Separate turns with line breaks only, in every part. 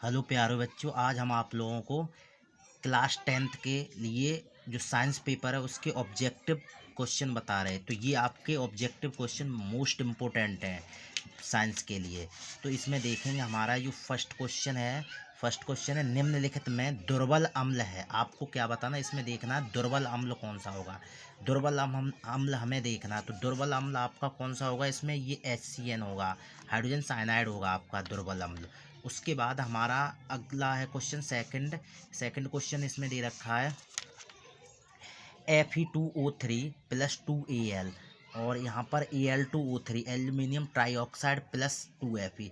Hello प्यारे बच्चों, आज हम आप लोगों को क्लास 10th के लिए जो साइंस पेपर है उसके ऑब्जेक्टिव क्वेश्चन बता रहे हैं। तो ये आपके ऑब्जेक्टिव क्वेश्चन मोस्ट इम्पोर्टेंट हैं साइंस के लिए। तो इसमें देखेंगे हमारा जो फर्स्ट क्वेश्चन है निम्नलिखित में दुर्बल अम्ल है। आपको क्या बताना, इसमें देखना है दुर्बल अम्ल कौन सा होगा। दुर्बल अम्ल हमें देखना है। तो दुर्बल अम्ल आपका कौन सा होगा, इसमें ये HCN होगा, हाइड्रोजन साइनाइड होगा आपका दुर्बल अम्ल। उसके बाद हमारा अगला है क्वेश्चन सेकंड क्वेश्चन इसमें दे रखा है Fe2O3 प्लस 2Al, और यहाँ पर Al2O3 aluminium trioxide plus 2Fe।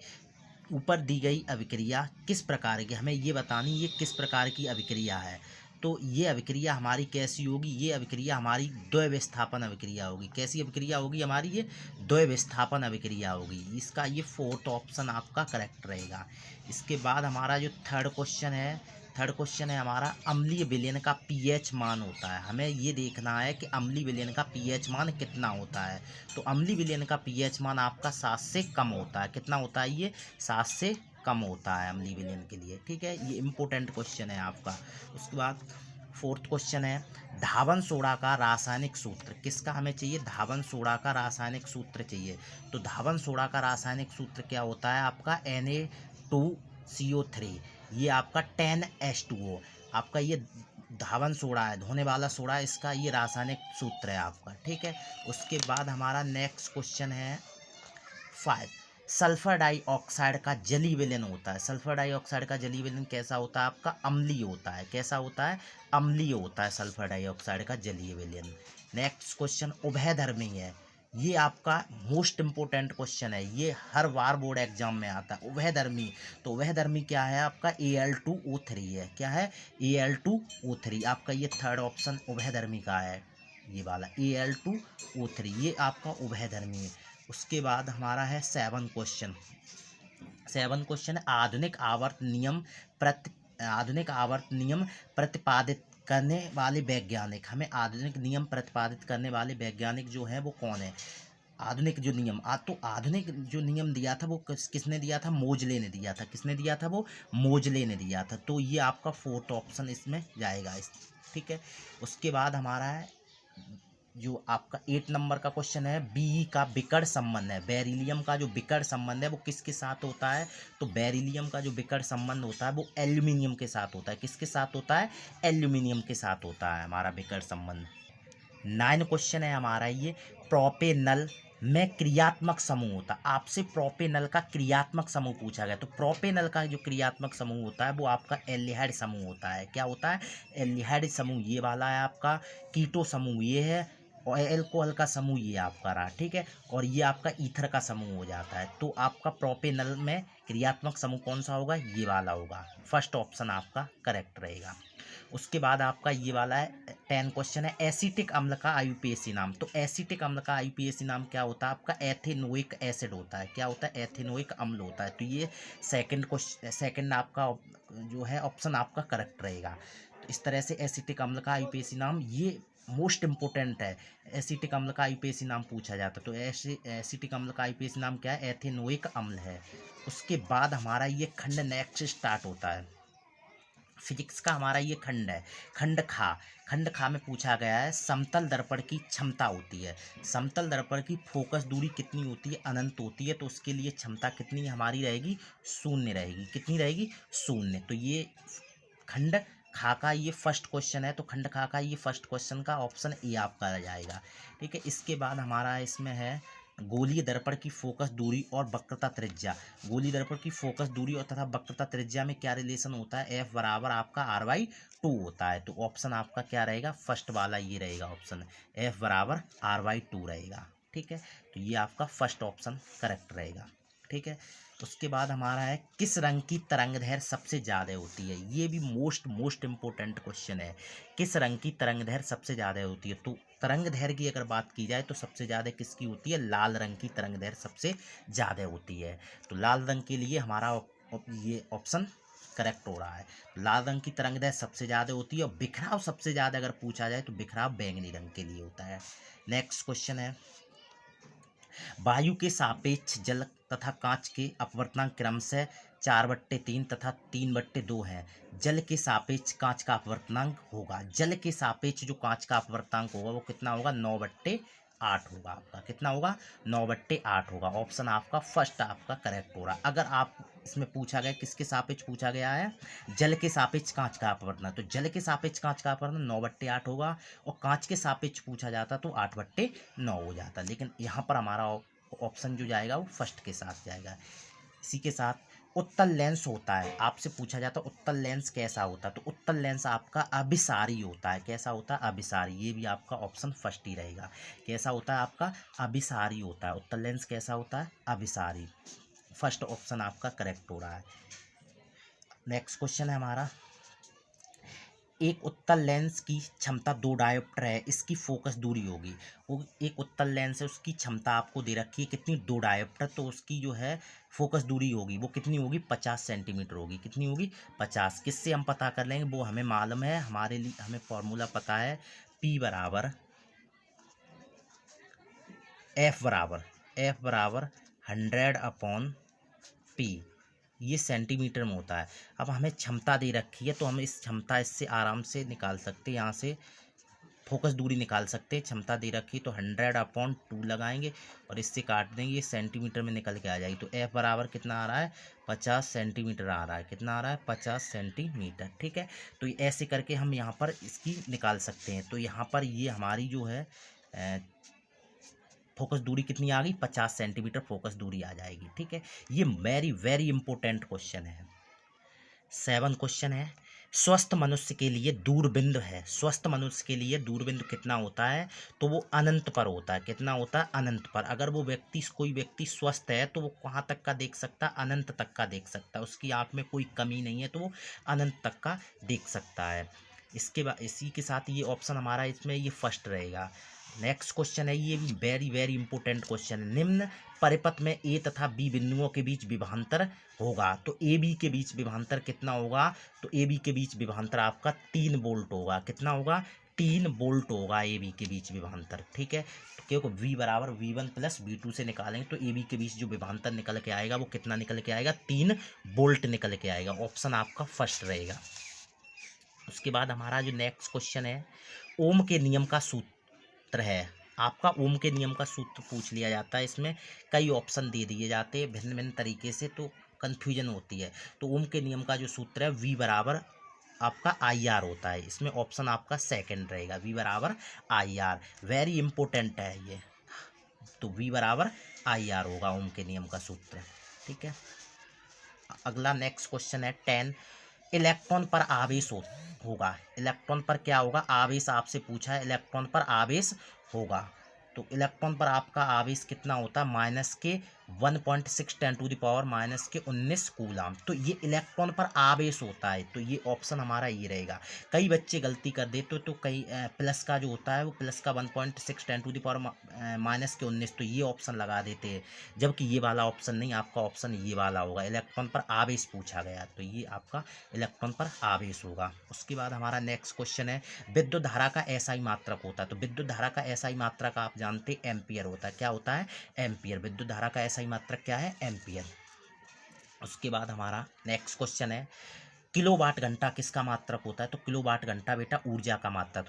ऊपर दी गई अभिक्रिया किस प्रकार की, हमें ये बतानी ये किस प्रकार की अभिक्रिया है। तो ये अभिक्रिया हमारी कैसी होगी, ये अभिक्रिया हमारी द्वैविस्थापन अभिक्रिया होगी। कैसी अभिक्रिया होगी हमारी, ये द्वैविस्थापन अभिक्रिया होगी। इसका ये फोर्थ ऑप्शन आपका करेक्ट रहेगा। इसके बाद हमारा जो थर्ड क्वेश्चन है हमारा अम्लीय विलयन का पीएच मान होता है। हमें ये देखना है कि अम्लीय विलयन का पीएच मान कितना होता है। तो अम्लीय विलयन का पीएच मान आपका 7 से कम होता है। कितना होता है, ये 7 से कम होता है अम्लीय विलयन के लिए। ठीक है, ये इम्पोर्टेंट क्वेश्चन है आपका। उसके बाद फोर्थ क्वेश्चन है धावन सोडा का रासायनिक सूत्र किसका हमें चाहिए, धावन सोडा का रासायनिक सूत्र चाहिए। तो धावन सोडा का रासायनिक सूत्र क्या होता है आपका Na2CO3, ये आपका 10H2O आपका ये धावन सोडा है, धोने वाला सोडा, इसका ये रासायनिक सूत्र है आपका। ठीक है, उसके बाद हमारा नेक्स्ट क्वेश्चन है 5। सल्फर डाइऑक्साइड का जलीय विलयन होता है। सल्फर डाइऑक्साइड का जलीय विलयन कैसा होता है आपका, अम्लीय होता है। कैसा होता है, अम्लीय होता है सल्फर डाइऑक्साइड का जलीय विलयन। नेक्स्ट क्वेश्चन उभयधर्मी है। ये आपका मोस्ट इम्पोर्टेंट क्वेश्चन है, ये हर बार बोर्ड एग्जाम में आता है। उभयधर्मी, तो उभयधर्मी क्या है आपका, Al2O3 है। क्या है, Al2O3 आपका ये थर्ड ऑप्शन उभयधर्मी का है, ये वाला Al2O3 ये आपका उभयधर्मी है। उसके बाद हमारा है सेवन क्वेश्चन आधुनिक आवर्त नियम प्रतिपादित करने वाले वैज्ञानिक। हमें आधुनिक नियम प्रतिपादित करने वाले वैज्ञानिक जो है वो कौन है। आधुनिक जो नियम तो आधुनिक जो नियम दिया था वो किसने दिया था, मोजले ने दिया था। किसने दिया था, वो मोजले ने दिया था। तो ये आपका फोर्थ ऑप्शन इसमें जाएगा ठीक है। उसके बाद हमारा है जो आपका 8 नंबर का क्वेश्चन है बी का विकर्ण संबंध है। बेरिलियम का जो विकर्ण संबंध है वो किसके साथ होता है, तो बेरिलियम का जो विकर्ण संबंध होता है वो एल्यूमिनियम के साथ होता है। किसके साथ होता है, एल्यूमिनियम के साथ होता है हमारा विकर्ण संबंध। 9 क्वेश्चन है हमारा ये प्रोपेनल में क्रियात्मक समूह होता है। आपसे प्रोपेनल का क्रियात्मक समूह पूछा गया। तो प्रोपेनल का जो क्रियात्मक समूह होता है वो आपका एल्डिहाइड समूह होता है। क्या होता है, एल्डिहाइड समूह ये वाला है आपका। कीटो समूह ये है, और एल्कोहल का समूह ये आपका रहा। ठीक है, और ये आपका ईथर का समूह हो जाता है। तो आपका प्रोपेनल में क्रियात्मक समूह कौन सा होगा, ये वाला होगा। फर्स्ट ऑप्शन आपका करेक्ट रहेगा। उसके बाद आपका ये वाला है 10 क्वेश्चन है एसिटिक अम्ल का IUPAC नाम। तो एसिटिक अम्ल का IUPAC नाम क्या होता है आपका, एथेनोइक एसिड होता है। क्या होता है, एथेनोइक अम्ल होता है। तो ये सेकंड आपका जो है ऑप्शन आपका करेक्ट रहेगा। तो इस तरह से एसिटिक अम्ल का IUPAC नाम ये मोस्ट इंपोर्टेंट है। एसिटिक अम्ल का IUPAC नाम पूछा जाता है। तो एसिटिक अम्ल का IUPAC नाम क्या है, एथेनोइक अम्ल है। उसके बाद हमारा ये खंड नेक्स्ट स्टार्ट होता है। फिजिक्स का हमारा ये खंड है, खंड खा में पूछा गया है समतल दर्पण की क्षमता होती है। समतल दर्पण की फोकस दूरी कितनी होती है, अनंत होती है। तो उसके लिए क्षमता कितनी हमारी रहेगी, शून्य रहेगी। कितनी रहेगी, शून्य। तो ये खंड खा का ये फर्स्ट क्वेश्चन है। तो खंड खा का ये फर्स्ट क्वेश्चन का ऑप्शन ए आपका रह जाएगा। ठीक है, इसके बाद हमारा इसमें है गोलीय दर्पण की फोकस दूरी और वक्रता त्रिज्या। गोलीय दर्पण की फोकस दूरी और तथा वक्रता त्रिज्या में क्या रिलेशन होता है, F बराबर आपका R/2 होता है। तो ऑप्शन आपका क्या रहेगा, फर्स्ट वाला ये रहेगा ऑप्शन, F बराबर R/2 रहेगा। ठीक है, तो ये आपका फर्स्ट ऑप्शन करेक्ट रहेगा। ठीक है, उसके बाद हमारा है किस रंग की तरंग दैर्घ्य सबसे ज़्यादा होती है। ये भी मोस्ट इंपोर्टेंट क्वेश्चन है, किस रंग की तरंग दैर्घ्य सबसे ज़्यादा होती है। तो तरंग दैर्घ्य की अगर बात की जाए तो सबसे ज़्यादा किसकी होती है, लाल रंग की तरंग दैर्घ्य सबसे ज़्यादा होती है। तो लाल रंग के लिए हमारा ये ऑप्शन करेक्ट हो रहा है। लाल रंग की तरंग दैर्घ्य सबसे ज़्यादा होती है, और बिखराव सबसे ज़्यादा अगर पूछा जाए तो बिखराव बैंगनी रंग के लिए होता है। नेक्स्ट क्वेश्चन है वायु के सापेक्ष जल तथा कांच के अपवर्तनांक क्रम से 4/3 तथा 3/2 है, जल के सापेक्ष कांच का अपवर्तनांक होगा। जल के सापेक्ष जो कांच का अपवर्तनांक होगा वो कितना होगा? 9/8 होगा आपका। कितना होगा? 9/8 होगा। ऑप्शन आपका फर्स्ट आपका करेक्ट हो रहा। अगर आप इसमें पूछा गया किसके सापेक्ष पूछा गया है? जल के सापेक्ष कांच का अपवर्तन, तो जल के सापेक्ष कांच का अपवर्तन 9/8 होगा, और कांच के सापेक्ष पूछा जाता तो 8/9 हो जाता। लेकिन यहाँ पर हमारा ऑप्शन जो जाएगा वो फर्स्ट के साथ जाएगा। इसी के साथ उत्तल लेंस होता है, आपसे पूछा जाता है उत्तल लेंस कैसा होता है, तो उत्तल लेंस आपका अभिसारी होता है। कैसा होता है? अभिसारी। ये भी आपका ऑप्शन फर्स्ट ही रहेगा। कैसा होता है? आपका अभिसारी होता है। उत्तल लेंस कैसा होता है? अभिसारी। फर्स्ट ऑप्शन आपका करेक्ट हो रहा है। नेक्स्ट क्वेश्चन है हमारा, एक उत्तल लेंस की क्षमता 2 डायोप्टर है, इसकी फोकस दूरी होगी। वो एक उत्तल लेंस है, उसकी क्षमता आपको दे रखी है कितनी? 2 डायोप्टर, तो उसकी जो है फोकस दूरी होगी वो कितनी होगी? 50 सेंटीमीटर होगी। कितनी होगी? 50। किससे हम पता कर लेंगे? वो हमें मालूम है, हमारे लिए हमें फॉर्मूला पता है, P बराबर F बराबर 100/P, ये सेंटीमीटर में होता है। अब हमें क्षमता दे रखी है तो हम इस क्षमता इससे आराम से निकाल सकते हैं, यहाँ से फोकस दूरी निकाल सकते हैं। क्षमता दे रखी तो 100/2 लगाएंगे और इससे काट देंगे, ये सेंटीमीटर में निकल के आ जाएगी। तो F बराबर कितना आ रहा है? 50 सेंटीमीटर आ रहा है। कितना आ रहा है? 50 सेंटीमीटर। ठीक है, तो ऐसे करके हम यहाँ पर इसकी निकाल सकते हैं। तो यहाँ पर ये हमारी जो है फोकस दूरी कितनी आ गई? 50 सेंटीमीटर फोकस दूरी आ जाएगी। ठीक है, ये वेरी वेरी इंपॉर्टेंट क्वेश्चन है। 7 क्वेश्चन है, स्वस्थ मनुष्य के लिए दूरबिंद है। स्वस्थ मनुष्य के लिए दूरबिंद कितना होता है? तो वो अनंत पर होता है। कितना होता है? अनंत पर। अगर वो व्यक्ति कोई व्यक्ति स्वस्थ है तो वो कहाँ तक का देख सकता है? अनंत तक का देख सकता है। उसकी आँख में कोई कमी नहीं है तो वो अनंत तक का देख सकता है। इसके बाद इसी के साथ ये ऑप्शन हमारा इसमें ये फर्स्ट रहेगा। नेक्स्ट क्वेश्चन है, ये भी वेरी वेरी इंपॉर्टेंट क्वेश्चन है। निम्न परिपथ में ए तथा बी बिंदुओं के बीच विभवांतर होगा, तो ए बी के बीच विभवांतर कितना होगा? तो ए बी के बीच विभवांतर आपका 3 वोल्ट होगा। कितना होगा? 3 वोल्ट होगा ए बी के बीच विभवांतर। ठीक है, तो क्योंकि V बराबर V1 प्लस V2 से निकालेंगे तो ए बी के बीच जो विभवांतर निकल के आएगा वो कितना निकल के आएगा? 3 वोल्ट निकल के आएगा। ऑप्शन आपका फर्स्ट रहेगा। उसके बाद हमारा जो नेक्स्ट क्वेश्चन है, ओम के नियम का सूत्र है। आपका ओम के नियम का सूत्र पूछ लिया जाता है। इसमें कई ऑप्शन दे दिए जाते हैं भिन्न भिन्न तरीके से, तो कन्फ्यूजन होती है। तो ओम के नियम का जो सूत्र है V बराबर आपका IR होता है। इसमें ऑप्शन आपका सेकंड रहेगा, V बराबर IR। वेरी इंपॉर्टेंट है ये, तो V बराबर IR होगा ओम के नियम का सूत्र। ठीक है, अगला नेक्स्ट क्वेश्चन है 10, इलेक्ट्रॉन पर आवेश होगा। इलेक्ट्रॉन पर क्या होगा? आवेश आपसे पूछा है, इलेक्ट्रॉन पर आवेश होगा। तो इलेक्ट्रॉन पर आपका आवेश कितना होता है? -1.6 10⁻⁻19 कूलाम। तो ये इलेक्ट्रॉन पर आवेश होता है, तो ये ऑप्शन हमारा ये रहेगा। कई बच्चे गलती कर देते तो कई प्लस का जो होता है वो प्लस का 1.6 10⁻⁻19, तो ये ऑप्शन लगा देते हैं, जबकि ये वाला ऑप्शन नहीं, आपका ऑप्शन ये वाला होगा। इलेक्ट्रॉन पर आवेश पूछा गया तो ये आपका इलेक्ट्रॉन पर आवेश होगा। उसके बाद हमारा नेक्स्ट क्वेश्चन है, विद्युत धारा का एसआई मात्रक होता है। तो विद्युत धारा का एसआई मात्रक आप जानते हैं एम्पियर होता है। क्या होता है? एम्पियर। विद्युत धारा का एसआई मात्रक क्या है? एम्पियर। उसके बाद हमारा नेक्स्ट क्वेश्चन है, किलोवाट घंटा किसका मात्रक होता है? तो किलोवाट घंटा बेटा ऊर्जा का मात्रक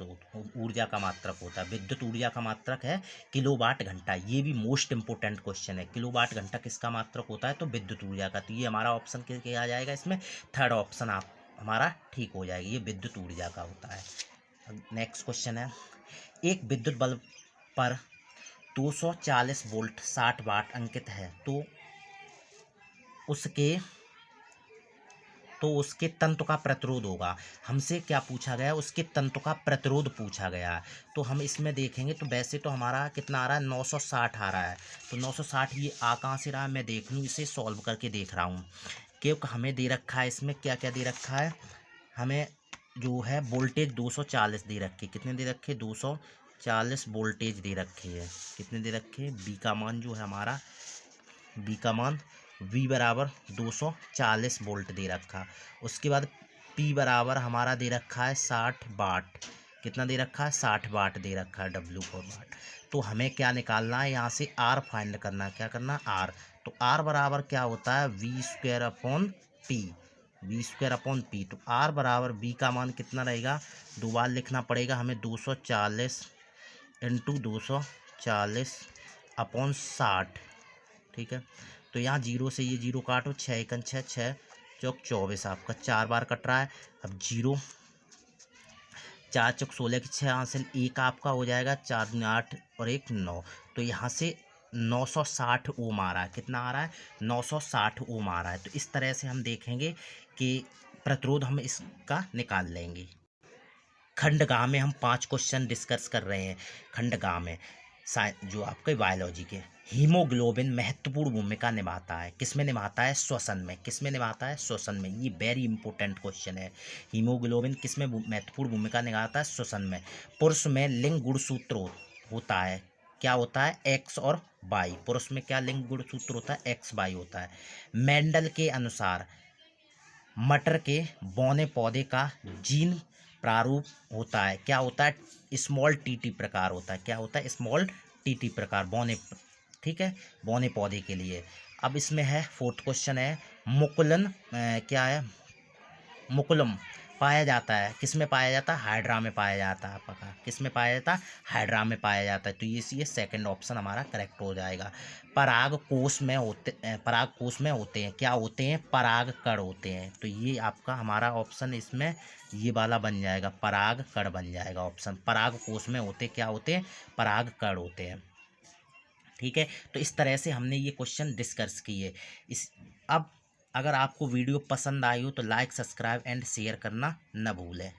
होता है। विद्युत ऊर्जा का मात्रक है किलोवाट घंटा। ये भी मोस्ट इंपोर्टेंट क्वेश्चन है। किलोवाट घंटा किसका मात्रक होता है? तो विद्युत ऊर्जा का। तो ये हमारा ऑप्शन क्या आ जाएगा इसमें? थर्ड ऑप्शन आप हमारा ठीक हो जाएगा, ये विद्युत ऊर्जा का होता है। नेक्स्ट क्वेश्चन है, एक विद्युत बल्ब पर 240 वोल्ट 60 वाट अंकित है, तो उसके तंतु का प्रतिरोध होगा। हमसे क्या पूछा गया? उसके तंतु का प्रतिरोध पूछा गया। तो हम इसमें देखेंगे तो वैसे तो हमारा कितना आ रहा है? 960 आ रहा है। तो 960 ये आ कहाँ से रहा है? मैं देख लूँ, इसे सॉल्व करके देख रहा हूँ। क्योंकि हमें दे रखा है इसमें क्या क्या दे रखा है, हमें जो है वोल्टेज 240 दे रखी। कितने दे रखे? 240 वोल्टेज दे रखे है। कितने दे रखे? बी का मान जो है हमारा, बी का मान V बराबर 240 वोल्ट दे रखा। उसके बाद P बराबर हमारा दे रखा है 60 वाट। कितना दे रखा है? 60 वाट दे रखा है, W फॉर वाट। तो हमें क्या निकालना है? यहाँ से R फाइंड करना है। क्या करना? R। तो आर बराबर क्या होता है V square upon P, V square upon P. तो आर बराबर बी का मान कितना रहेगा, दोबारा लिखना पड़ेगा हमें 240 इंटू 240 अपॉन 60, ठीक है। तो यहाँ जीरो से ये जीरो काटो, 6 एकन 6, 6 चौक 24 आपका 4 बार कट रहा है। अब जीरो 4 चौक 16 की 6 हासिल, एक आपका हो जाएगा 4 दूनी 8 और 1 9। तो यहाँ से 960 ओम आ रहा है, कितना आ रहा है 960 ओम आ रहा है। तो इस तरह से हम देखेंगे कि प्रतिरोध हम इसका निकाल लेंगे। खंड गा में हम 5 क्वेश्चन डिस्कस कर रहे हैं। खंड गा में जो आपके बायोलॉजी के, हीमोग्लोबिन महत्वपूर्ण भूमिका निभाता है, किसमें निभाता है, श्वसन में, किसमें निभाता है, श्वसन में। ये वेरी इंपॉर्टेंट क्वेश्चन है, हीमोग्लोबिन किसमें महत्वपूर्ण भूमिका निभाता है, श्वसन में। पुरुष में लिंग गुणसूत्र होता है, क्या होता है, एक्स और वाई। पुरुष में क्या लिंग गुणसूत्र होता है, एक्स वाई होता है। मेंडल के अनुसार मटर के बौने पौधे का जीन प्रारूप होता है, क्या होता है, स्मॉल टीटी प्रकार होता है, क्या होता है, स्मॉल टीटी प्रकार बौने, ठीक है, बौने पौधे के लिए। अब इसमें है 4th क्वेश्चन है, मुकुलन क्या है, मुकुलम पाया जाता है, किस में पाया जाता है, हाइड्रा में पाया जाता है आपका, किस में पाया जाता है, हाइड्रा में पाया जाता है। तो ये सेकंड ऑप्शन हमारा करेक्ट हो जाएगा। पराग कोष में होते हैं, क्या होते हैं, पराग कण होते हैं। तो ये आपका हमारा ऑप्शन इसमें ये वाला बन जाएगा, पराग कण बन जाएगा ऑप्शन। पराग कोष में होते क्या होते हैं, पराग कण होते हैं, ठीक है। तो इस तरह से हमने ये क्वेश्चन डिस्कस किए। अब अगर आपको वीडियो पसंद आई हो तो लाइक, सब्सक्राइब एंड शेयर करना न भूलें।